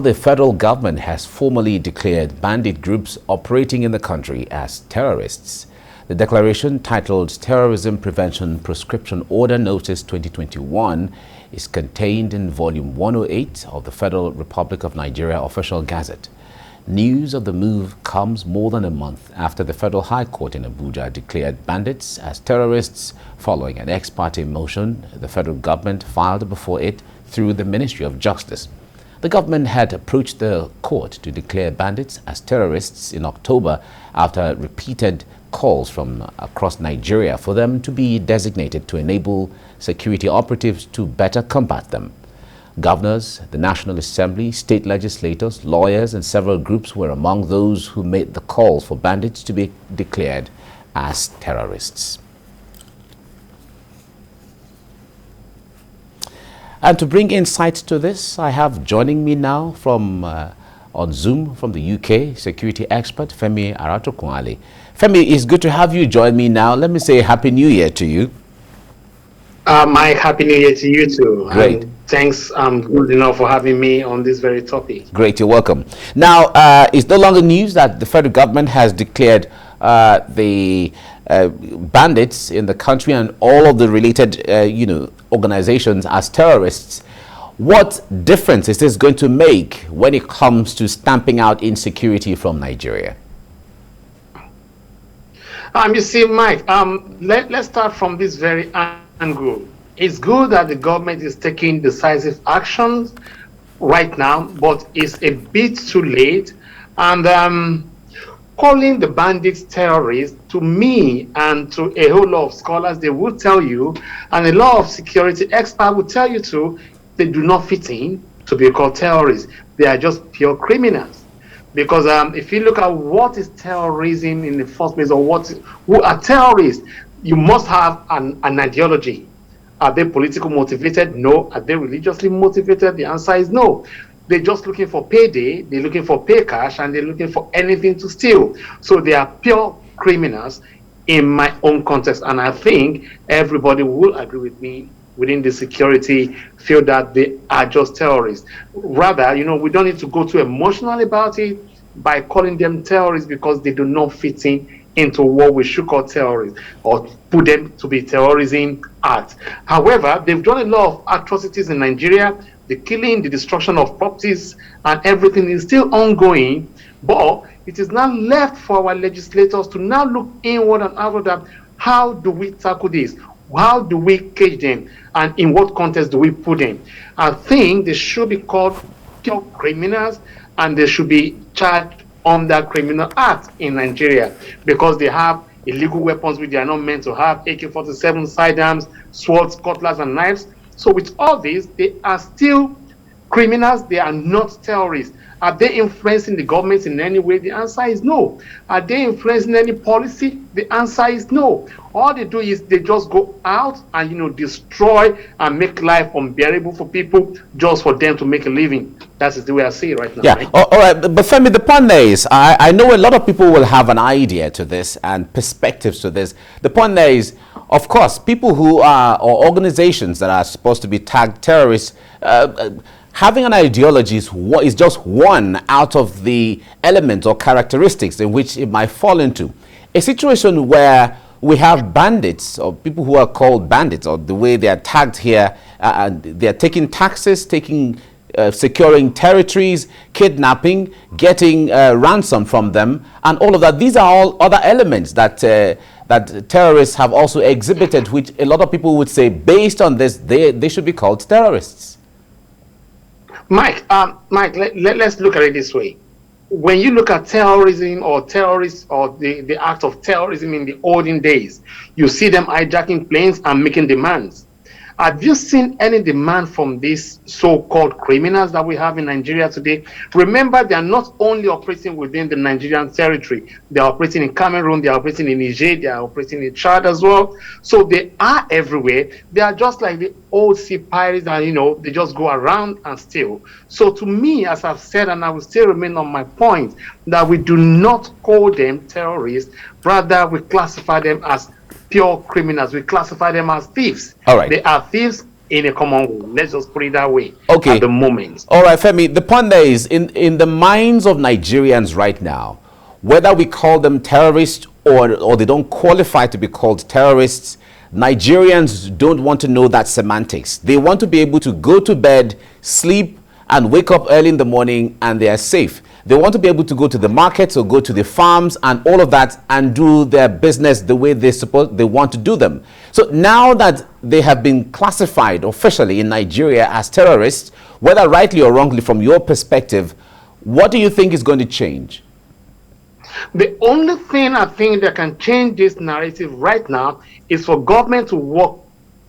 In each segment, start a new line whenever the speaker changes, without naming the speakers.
The federal government has formally declared bandit groups operating in the country as terrorists. The declaration, titled Terrorism Prevention Proscription Order Notice 2021, is contained in Volume 108 of the Federal Republic of Nigeria Official Gazette. News of the move comes more than a month after the Federal High Court in Abuja declared bandits as terrorists following an ex parte motion the federal government filed before it through the Ministry of Justice. The government had approached the court to declare bandits as terrorists in October after repeated calls from across Nigeria for them to be designated to enable security operatives to better combat them. Governors, the National Assembly, state legislators, lawyers, and several groups were among those who made the calls for bandits to be declared as terrorists. And to bring insight to this, I have joining me now from on Zoom from the UK, security expert Femi Aratokunale. Femi, it's good to have you join me now. Let me say Happy New Year to you.
Mike, Happy New Year to you too.
Great.
And thanks, good enough for having me on this very topic.
Great, you're welcome. Now, it's no longer news that the federal government has declared the bandits in the country and all of the related, organizations as terrorists. What difference is this going to make when it comes to stamping out insecurity from Nigeria?
You see, Mike, let's start from this very angle. It's good that the government is taking decisive actions right now, but it's a bit too late. And calling the bandits terrorists, to me and to a whole lot of scholars, they will tell you, and a lot of security experts will tell you too, they do not fit in to be called terrorists. They are just pure criminals. Because if you look at what is terrorism in the first place, or who are terrorists, you must have an ideology. Are they politically motivated? No. Are they religiously motivated? The answer is no. They're just looking for payday, they're looking for pay cash, and they're looking for anything to steal. So they are pure criminals in my own context. And I think everybody will agree with me within the security field that they are just terrorists. Rather, we don't need to go too emotional about it by calling them terrorists, because they do not fit into what we should call terrorists or put them to be terrorism acts. However, they've done a lot of atrocities in Nigeria. The killing, the destruction of properties, and everything is still ongoing. But it is now left for our legislators to now look inward and outward at how do we tackle this? How do we cage them? And in what context do we put them? I think they should be called pure criminals, and they should be charged under criminal act in Nigeria, because they have illegal weapons which they are not meant to have, AK-47 sidearms, swords, cutlass, and knives. So with all this, they are still criminals. They are not terrorists. Are they influencing the government in any way? The answer is no. Are they influencing any policy? The answer is no. All they do is they just go out and destroy and make life unbearable for people just for them to make a living. That is the way I see it right now.
Yeah.
Right?
All right. But Femi, the point there is, I know a lot of people will have an idea to this and perspectives to this. The point there is, of course, people who are, or organizations that are supposed to be tagged terrorists, having an ideology is just one out of the elements or characteristics in which it might fall into. A situation where we have bandits, or people who are called bandits, or the way they are tagged here, they are taking taxes, securing territories, kidnapping, getting ransom from them, and all of that. These are all other elements that terrorists have also exhibited, which a lot of people would say, based on this, they should be called terrorists.
Mike, let's look at it this way. When you look at terrorism or terrorists or the act of terrorism in the olden days, you see them hijacking planes and making demands. Have you seen any demand from these so-called criminals that we have in Nigeria today? Remember, they are not only operating within the Nigerian territory. They are operating in Cameroon, they are operating in Niger, they are operating in Chad as well. So they are everywhere. They are just like the old sea pirates that, they just go around and steal. So to me, as I've said, and I will still remain on my point, that we do not call them terrorists. Rather, we classify them as pure criminals. We classify them as thieves.
All right.
They are thieves in a common goal. Let's just put it that way.
Okay.
At the moment.
All right, Femi. The point there is, in the minds of Nigerians right now, whether we call them terrorists or they don't qualify to be called terrorists, Nigerians don't want to know that semantics. They want to be able to go to bed, sleep, and wake up early in the morning and they are safe. They want to be able to go to the markets or go to the farms and all of that and do their business the way they want to do them. So now that they have been classified officially in Nigeria as terrorists, whether rightly or wrongly from your perspective, what do you think is going to change?
The only thing I think that can change this narrative right now is for government to work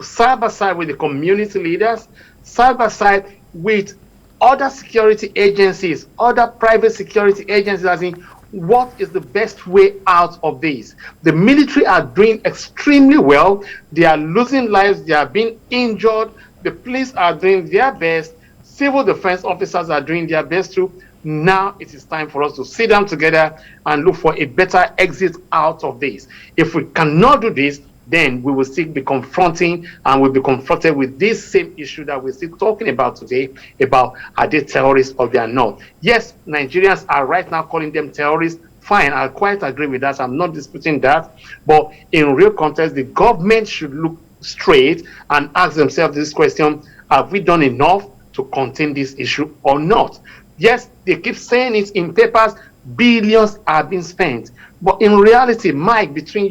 side by side with the community leaders, side by side with other security agencies, other private security agencies, as in what is the best way out of this. The military are doing extremely well. They are losing lives. They are being injured. The police are doing their best. Civil defense officers are doing their best too. Now it is time for us to sit down together and look for a better exit out of this. If we cannot do this, then we will still be confronting and we'll be confronted with this same issue that we're still talking about today, about are they terrorists or they are not. Yes, Nigerians are right now calling them terrorists. Fine, I quite agree with that. I'm not disputing that. But in real context, the government should look straight and ask themselves this question: have we done enough to contain this issue or not? Yes, they keep saying it in papers, billions are being spent. But in reality, Mike, between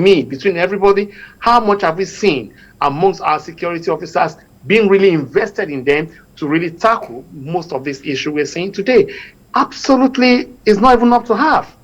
me, between everybody, how much have we seen amongst our security officers being really invested in them to really tackle most of this issue we're seeing today? Absolutely, it's not even up to half,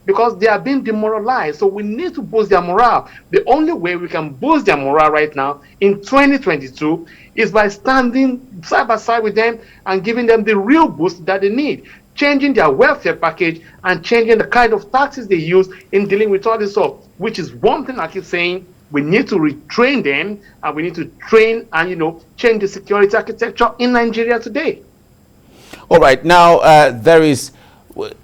because they are being demoralized. So we need to boost their morale. The only way we can boost their morale right now in 2022 is by standing side by side with them and giving them the real boost that they need, changing their welfare package and changing the kind of taxes they use in dealing with all this stuff, which is one thing I keep saying. We need to retrain them, and we need to train and, change the security architecture in Nigeria today.
All right. Now, there is...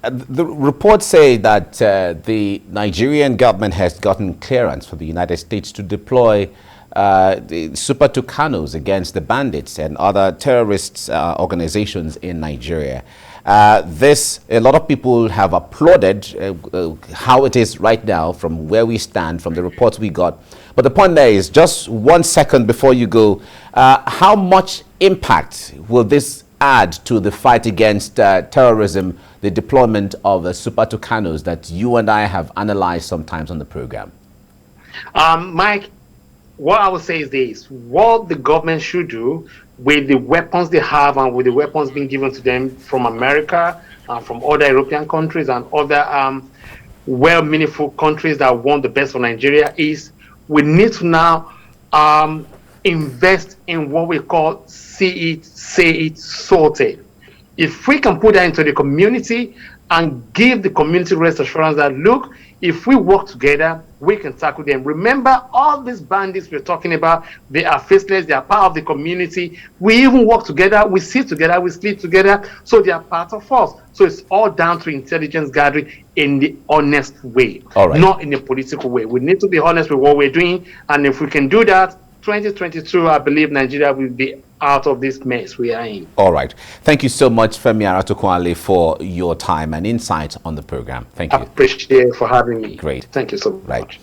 the reports say that the Nigerian government has gotten clearance for the United States to deploy the super Tucanos against the bandits and other terrorist organizations in Nigeria. A lot of people have applauded how it is right now from where we stand, from the reports we got. But the point there is, just 1 second before you go, how much impact will this add to the fight against terrorism, the deployment of the super Tucanos that you and I have analyzed sometimes on the program?
Mike, what I would say is this: what the government should do with the weapons they have and with the weapons being given to them from America and from other European countries and other well-meaningful countries that want the best for Nigeria, is we need to now invest in what we call see it, say it, sort it. If we can put that into the community and give the community rest assurance that, look, if we work together, we can tackle them. Remember, all these bandits we're talking about, they are faceless, they are part of the community. We even work together, we sit together, we sleep together, so they are part of us. So it's all down to intelligence gathering in the honest way, not in a political way. We need to be honest with what we're doing, and if we can do that, 2022, I believe Nigeria will be out of this mess we are in. All
right. Thank you so much, Femi Aratokunle, for your time and insight on the program. Thank you.
I appreciate it for having me.
Great.
Thank you so much.